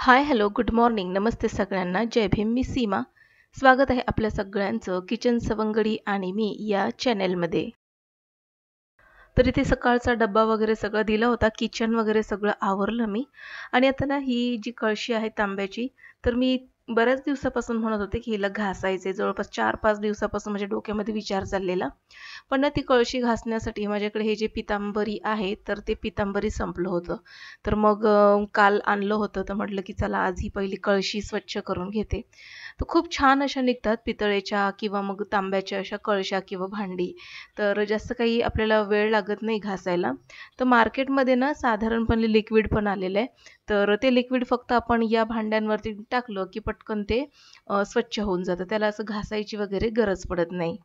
हाय, hello, good morning. नमस्ते सगळ्यांना. जय भीम. मी सीमा. स्वागत आहे आपल्या सगळ्यांचं किचन सवंगडी आणि मी या चॅनेलमध्ये. तर इथे सकाळचा डब्बा वगैरे सगळं दिला होता. किचन वगैरे सगळं आवरलं मी. आणि आता ना ही जी कळशी आहे तांब्याची, तर मी बऱ्याच दिवसापासून म्हणत होते की हिला घासायचे. जवळपास 4-5 दिवसापासून माझ्या डोक्यामध्ये विचार चाललेला. पण ना ती कळशी घासण्यासाठी माझ्याकडे हे जे पितांबरी आहे, तर ते पितांबरी संपलं होतं. तर मग काल आणलं होतं, तर म्हटलं की चला आज ही पहिली कळशी स्वच्छ करून घेते. तर खूप छान अशा निघतात पितळेच्या किंवा मग तांब्याच्या अशा कळशा किंवा भांडी. तर जास्त काही आपल्याला वेळ लागत नाही घासायला. तर मार्केटमध्ये ना साधारणपणे लिक्विड पण आलेलं आहे. तर ते लिक्विड फक्त आपण या भांड्यांवरती टाकलं की पटकन ते स्वच्छ होऊन जातं. त्याला असं घासायची वगैरे गरज पडत नाही.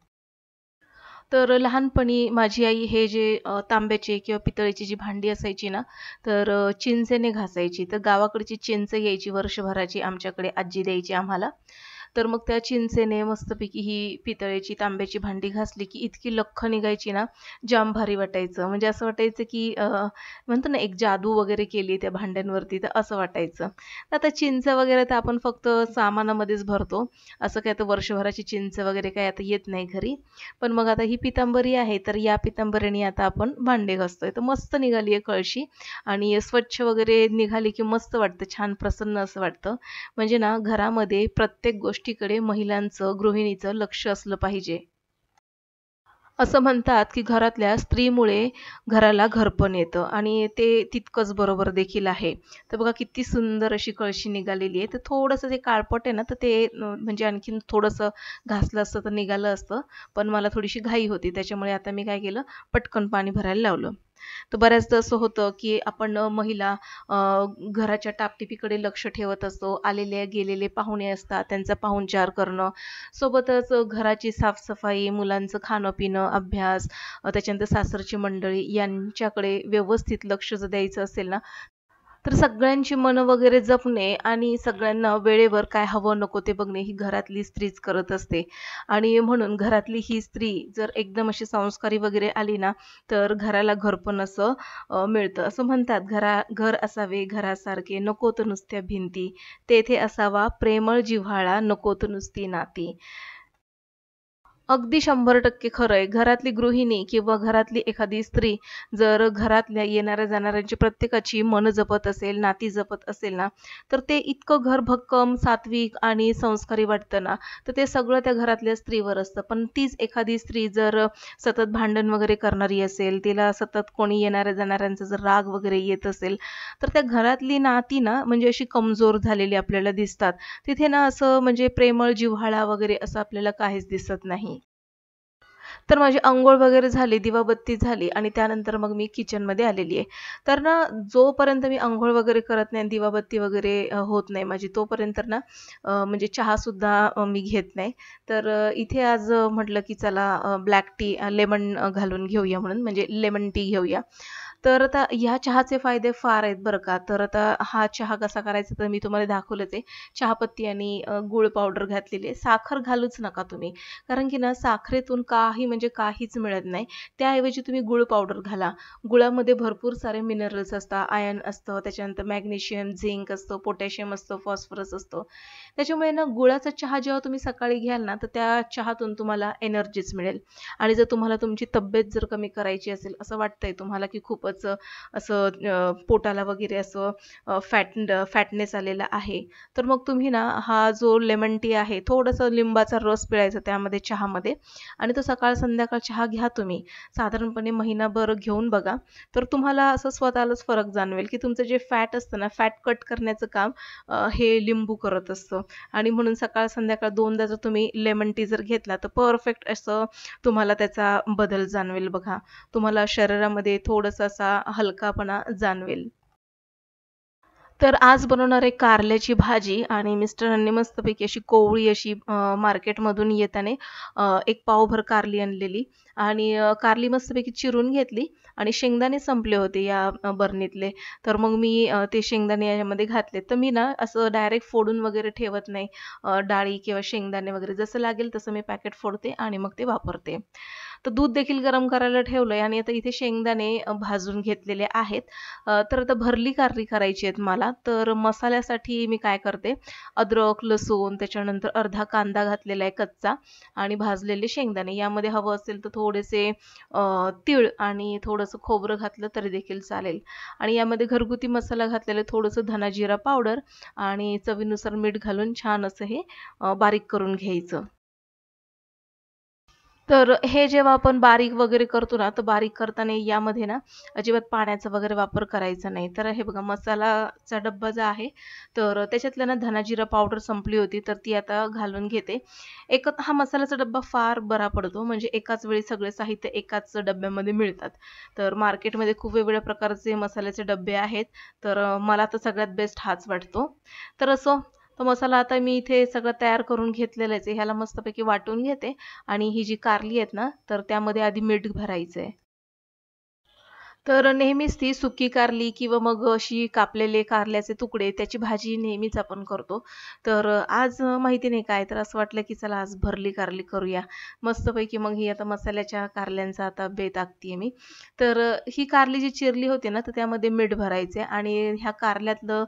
तर लहानपणी माझी आई हे जे तांब्याचे किंवा पितळेची जी भांडी असायची ना, तर चिंचेने घासायची. तर गावाकडची चिंच यायची वर्षभराची आमच्याकडे, आजी द्यायची आम्हाला. तर मग त्या चिंचेने मस्तपैकी ही पितळेची, तांब्याची भांडी घासली की इतकी लख्ख निघायची ना, जाम भारी वाटायचं. म्हणजे असं वाटायचं की म्हणतो ना, एक जादू वगैरे केली त्या भांड्यांवरती, तर असं वाटायचं. आता चिंच वगैरे तर आपण फक्त सामानामध्येच भरतो. असं काय तर वर्षभराची चिंच वगैरे काही आता येत नाही घरी. पण मग आता ही पितांबरी आहे, तर या पितांबरीने आता आपण भांडे घासतोय. तर मस्त निघाली आहे कळशी आणि स्वच्छ वगैरे निघाली की मस्त वाटतं, छान प्रसन्न असं वाटतं. म्हणजे ना घरामध्ये प्रत्येक गोष्टीकडे महिलांचं, गृहिणीचं लक्ष असलं पाहिजे. असं म्हणतात, की घरातल्या स्त्रीमुळे घराला घरपण येतं आणि ते तितकंच बरोबर देखील आहे. तर बघा किती सुंदर अशी कळशी निघालेली आहे. तर थोडंसं ते काळपट आहे ना, तर ते म्हणजे आणखीन थोडंसं घासलं असतं तर निघालं असतं. पण मला थोडीशी घाई होती. त्याच्यामुळे आता मी काय केलं, पटकन पाणी भरायला लावलं. तर बऱ्याचदा असं होतं, की आपण महिला अ, घराच्या टापटिपीकडे लक्ष ठेवत असतो. आलेले गेलेले पाहुणे असतात, त्यांचा पाहुणचार करणं, सोबतच घराची साफसफाई, मुलांचं खाणं-पिणं, अभ्यास, त्याच्यानंतर सासरची मंडळी यांच्याकडे व्यवस्थित लक्ष जर द्यायचं असेल ना, तर सगळ्यांची मनं वगैरे जपणे आणि सगळ्यांना वेळेवर काय हवं नको ते बघणे ही घरातली स्त्रीच करत असते. आणि म्हणून घरातली ही स्त्री जर एकदम अशी संस्कारी वगैरे आली ना, तर घराला घरपण असं मिळतं. असं म्हणतात, घर असावे घरासारखे, नको तर नुसत्या भिंती, तेथे असावा प्रेमळ जिव्हाळा, नको तर नुसती नाती. अगदी 100% खरं आहे. घरातली गृहिणी किंवा घरातली एखादी स्त्री जर घरातल्या येणाऱ्या-जाणाऱ्यांची प्रत्येकाची मनं जपत असेल, नाती जपत असेल ना, तर ते इतकं घर भक्कम, सात्विक आणि संस्कारी वाटतं ना, तर ते सगळं त्या घरातल्या स्त्रीवर असतं. पण तीच एखादी स्त्री जर सतत भांडण वगैरे करणारी असेल, तिला सतत कोणी येणाऱ्या-जाणाऱ्यांचा जर राग वगैरे येत असेल, तर त्या घरातली नाती ना, म्हणजे अशी कमजोर झालेली आपल्याला दिसतात. तिथे ना असं म्हणजे प्रेमळ जिव्हाळा वगैरे असं आपल्याला काहीच दिसत नाही. तर माझी अंघोळ वगैरे झाली, दिवाबत्ती झाली आणि त्यानंतर मग मी किचनमध्ये आलेली आहे. तर ना जोपर्यंत मी अंघोळ वगैरे करत नाही, दिवाबत्ती वगैरे होत नाही माझी, तोपर्यंत ना म्हणजे चहासुद्धा मी घेत नाही. तर इथे आज म्हटलं की चला ब्लॅक टी, लेमन घालून घेऊया म्हणून, म्हणजे लेमन टी घेऊया. तर आता ह्या चहाचे फायदे फार आहेत बरं का. तर आता हा चहा कसा करायचा तर मी तुम्हाला दाखवलंच आहे. चहापत्ती आणि गूळ पावडर घातलेली आहे. साखर घालूच नका तुम्ही. कारण की ना साखरेतून काही म्हणजे काहीच मिळत नाही. त्याऐवजी तुम्ही गूळ पावडर घाला. गुळामध्ये भरपूर सारे मिनरल्स असतात, आयर्न असतं, त्याच्यानंतर मॅग्नेशियम, झिंक असतं, पोटॅशियम असतं, फॉस्फरस असतं. त्याच्यामुळे ना गुळाचा चहा जेव्हा तुम्ही सकाळी घ्याल ना, तर त्या चहातून तुम्हाला एनर्जीच मिळेल. आणि जर तुम्हाला तुमची तब्येत जर कमी करायची असेल, असं वाटतंय तुम्हाला की खूपच असं पोटाला वगैरे असं फॅटनेस आलेला आहे, तर मग तुम्ही ना हा जो लेमन टी आहे, थोडंसं लिंबाचा रस पिळायचा त्यामध्ये चहामध्ये आणि तो सकाळ संध्याकाळ चहा घ्या तुम्ही. साधारणपणे महिनाभर घेऊन बघा, तर तुम्हाला असं स्वतःलाच फरक जाणवेल, की तुमचं जे फॅट असतं ना, फॅट कट करण्याचं काम हे लिंबू करत असतं. आणि म्हणून सकाळ संध्याकाळ 2दा जर तुम्ही लेमन टी जर घेतला, तर परफेक्ट असं तुम्हाला त्याचा बदल जाणवेल बघा. तुम्हाला शरीरामध्ये थोडासा असा हलकापणा जाणवेल. तर आज बनवणार आहे कारल्याची भाजी आणि मिस्टरांनी मस्तपैकी अशी कोवळी अशी मार्केटमधून येताना एक पावभर कारली आणलेली आणि कारली मस्तपैकी चिरून घेतली आणि शेंगदाणे संपले होते या बरणीतले. तर मग मी ते शेंगदाणे याच्यामध्ये घातले. तर मी ना असं डायरेक्ट फोडून वगैरे ठेवत नाही. डाळी किंवा शेंगदाणे वगैरे जसं लागेल तसं मी पॅकेट फोडते आणि मग ते वापरते. तर दूध देखील गरम करायला ठेवलंय आणि आता इथे शेंगदाणे भाजून घेतलेले आहेत. तर आता भरली कारली करायची आहेत मला. तर मसाल्यासाठी मी काय करते, अद्रक, लसूण, त्याच्यानंतर अर्धा कांदा घातलेला आहे कच्चा आणि भाजलेले शेंगदाणे. यामध्ये हवं असेल तर थोडेसे तीळ आणि थोडंसं खोबरं घातलं तरी देखील चालेल. आणि यामध्ये घरगुती मसाला घातलेला आहे, थोडंसं धना जिरा पावडर आणि चवीनुसार मीठ घालून छान असं हे बारीक करून घ्यायचं. तर हे जेव्हा आपण बारीक वगैरे करतो ना, तर बारीक करताना यामध्ये ना अजिबात पाण्याचा वगैरे वापर करायचा नाही. तर हे बघा मसालाचा डब्बा जो आहे, तर त्याच्यातलं ना धना जिरा पावडर संपली होती, तर ती आता घालून घेते. हा मसाल्याचा डब्बा फार बरा पडतो, म्हणजे एकाच वेळी सगळे साहित्य एकाच डब्यामध्ये मिळतात. तर मार्केटमध्ये खूप वेगवेगळ्या प्रकारचे मसाल्याचे डब्बे आहेत, तर मला तर सगळ्यात बेस्ट हाच वाटतो. तर असो तो मसाला आता मी इथे सगळं तयार करून घेतलेलाच आहे. ह्याला मस्तपैकी वाटून घेते आणि ही जी कारली आहेत ना, तर त्यामध्ये आधी मीठ भरायचंय. तर नेहमीच ती सुकी कारली किंवा मग अशी कापलेले कारल्याचे तुकडे त्याची भाजी नेहमीच आपण करतो. तर आज माहिती नाही काय तर असं वाटलं की चला आज भरली कारली करूया. मस्तपैकी मग ही आता मसाल्याच्या कारल्यांचा आता बेत आखतीये मी. तर ही कारली जी चिरली होती ना, तर त्यामध्ये मीठ भरायचे आणि ह्या कारल्यातलं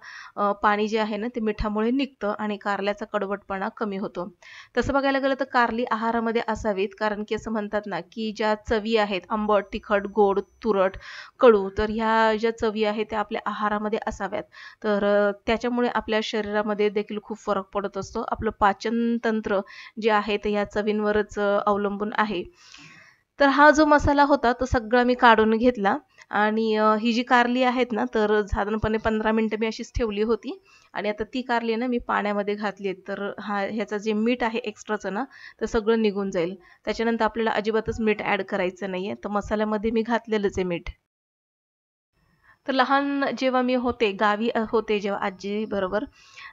पाणी जे आहे ना, ते मिठामुळे निघतं आणि कारल्याचा कडवटपणा कमी होतो. तसं बघायला गेलं तर कारली आहारामध्ये असावीत, कारण की असं म्हणतात ना, की ज्या चवी आहेत आंबट, तिखट, गोड, तुरट, कडू, तर ह्या ज्या चवी आहेत त्या आपल्या आहारामध्ये असाव्यात. तर त्याच्यामुळे आपल्या शरीरामध्ये देखील खूप फरक पडत असतो. आपलं पाचन तंत्र जे आहे ते ह्या चवींवरच अवलंबून आहे. तर हा जो मसाला होता तो सगळा मी काढून घेतला आणि ही जी कारली आहेत ना, तर साधारणपणे 15 मिनिटं मी अशीच ठेवली होती आणि आता ती कारली ना मी पाण्यामध्ये घातली आहे. तर ह्याचं जे मीठ आहे एक्स्ट्राचं ना, तर सगळं निघून जाईल. त्याच्यानंतर आपल्याला अजिबातच मीठ ॲड करायचं नाहीये. तर मसाल्यामध्ये मी घातलेलंच आहे मीठ. तर लहान जेव्हा मी होते, गावी होते जेव्हा आजीबरोबर,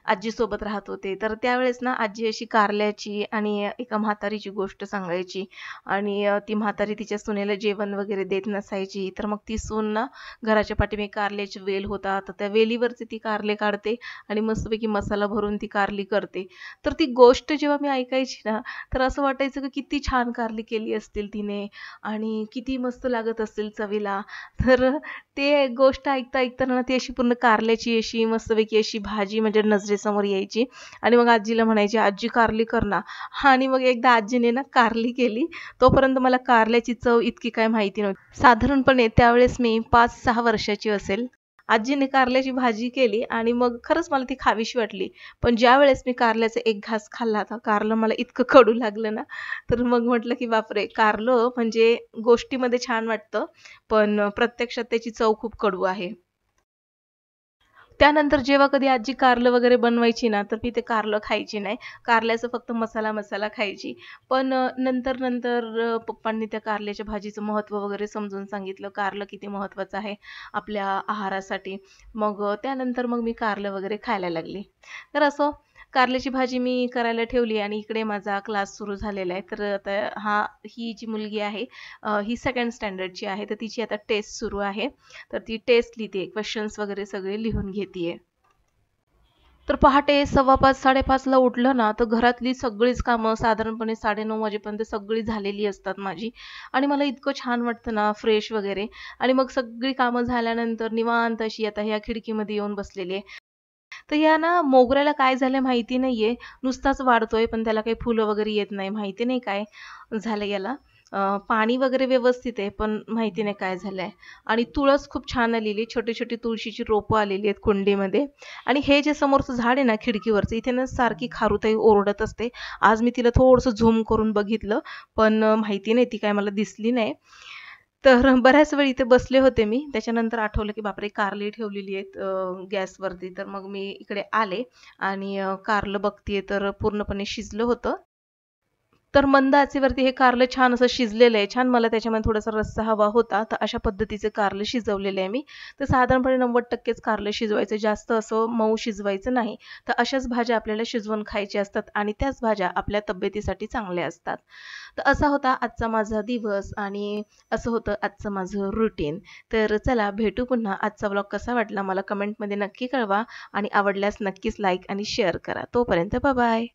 आजीसोबत राहत होते, तर त्यावेळेस ना आजी अशी कारल्याची आणि एका म्हातारीची गोष्ट सांगायची आणि ती म्हातारी तिच्या सुनेला जेवण वगैरे देत नसायची. तर मग ती सून ना घराच्या पाठीमागे कारल्याची वेल होता, तर त्या वेलीवरचे ती कारले काढते आणि मस्तपैकी मसाला भरून ती कारली करते. तर ती गोष्ट जेव्हा मी ऐकायची ना, तर असं वाटायचं की किती छान कारली केली असतील तिने आणि किती मस्त लागत असेल चवीला. तर ते गोष्ट ऐकता-ऐकताना ना ती अशी पूर्ण कारल्याची अशी मस्तपैकी अशी भाजी माझ्या नजरेसमोर यायची आणि मग आजीला म्हणायची, "आजी कारली कर ना." आणि मग एकदा आजीने ना कारली केली. तोपर्यंत मला कारल्याची चव इतकी काय माहिती नव्हती. साधारणपणे त्यावेळेस मी 5-6 वर्षाची असेल. आजीने कारल्याची भाजी केली आणि मग खरंच मला ती खावीशी वाटली. पण ज्यावेळेस मी कारल्याचा एक घास खाल्ला, तर कारलं मला इतकं कडू लागलं ना, तर मग म्हटलं की बापरे! कारलं म्हणजे गोष्टीमध्ये छान वाटतं, पण प्रत्यक्षात त्याची चव खूप कडू आहे. त्यानंतर जेव्हा कधी आजी कारलं वगैरे बनवायची ना, तर मी ते कारलं खायची नाही. कारल्याचं फक्त मसाला खायची. पण नंतर पप्पांनी त्या कारल्याच्या भाजीचं महत्त्व वगैरे समजून सांगितलं. कारलं किती महत्त्वाचं आहे आपल्या आहारासाठी. मग त्यानंतर मग मी कारलं वगैरे खायला लागली. तर असं कारल्याची भाजी मी करायला ठेवली आणि इकडे माझा क्लास सुरू झालेला आहे. तर आता ही जी मुलगी आहे ही 2nd स्टँडर्डची आहे. तर तिची आता टेस्ट सुरू आहे. तर ती टेस्ट लिहिते, क्वेश्चन्स वगैरे सगळे लिहून घेतीये. तर पहाटे 5:15 5:30ला उठलं ना, तर घरातली सगळीच कामं साधारणपणे 9:30 वाजेपर्यंत सगळी झालेली असतात माझी आणि मला इतकं छान वाटतं ना, फ्रेश वगैरे आणि मग सगळी कामं झाल्यानंतर निवांत अशी आता ह्या खिडकीमध्ये येऊन बसलेली आहे. तर या ना मोगऱ्याला काय झालंय माहिती नाहीये, नुसताच वाढतोय पण त्याला काही फुलं वगैरे येत नाही. माहिती नाही काय झालं याला. पाणी वगैरे व्यवस्थित आहे, पण माहिती नाही काय झालंय. आणि तुळस खूप छान आलेली, छोटी-छोटी तुळशीची रोपं आलेली आहेत कुंडीमध्ये. आणि हे जे समोरचं झाड आहे ना खिडकीवरचं, इथे ना सारखी खारुताई ओरडत असते. आज मी तिला थोडंसं झूम करून बघितलं, पण माहिती नाही ती काय मला दिसली नाही. तर बऱ्याच वेळ इथे बसले होते मी. त्याच्यानंतर आठवलं की बापरे! कारली ठेवलेली आहेत गॅसवरती. तर मग मी इकडे आले आणि कारलं बघतीये तर पूर्णपणे शिजलं होतं. तर मंद आचेवरती हे कारलं छान असं शिजलेलं आहे. छान मला त्याच्यामध्ये थोडासा रस्सा हवा होता. तर अशा पद्धतीचे कारलं शिजवलेले आहे मी. तर साधारणपणे 90%च कारलं शिजवायचं. जास्त असं मऊ शिजवायचं नाही. तर अशाच भाज्या आपल्याला शिजवून खायच्या असतात आणि त्याच भाज्या आपल्या तब्येतीसाठी चांगल्या असतात. तर असा होता आजचा माझा दिवस आणि असं होतं आजचं माझं रुटीन. तर चला भेटू पुन्हा. आजचा व्लॉग कसा वाटला मला कमेंटमध्ये नक्की कळवा आणि आवडल्यास नक्कीच लाईक आणि शेअर करा. तोपर्यंत बाय.